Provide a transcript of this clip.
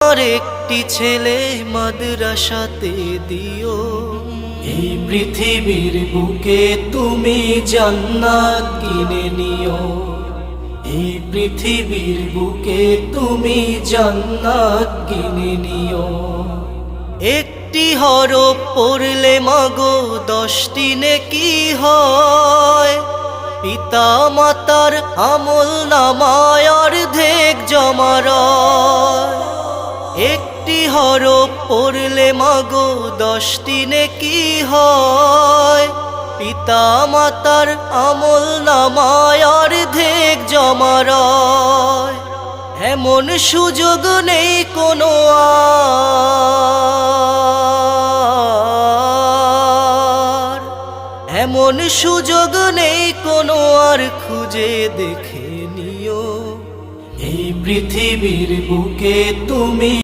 আর একটি ছেলে মাদ্রাসাতে দিও। এই পৃথিবীর বুকে তুমি জান্নাত কিনে নিও। এই পৃথিবীর বুকে তুমি জান্নাত কিনে নিও। একটি হরফ পড়লে মাগো 10টি নেকি হয়। পিতা মাতার আমল নামায় অর্ধেক জমা রয়। একটি হরফ পড়লে মাগো 10টি নেকি হয়। পিতা মাতার আমল নামায় অর্ধেক জমা রয়। এমন সুযোগ নেই কোনো আর, এমন সুযোগ নেই কোনো আর, খুঁজে দেখে নিও। এই পৃথিবীর বুকে তুমি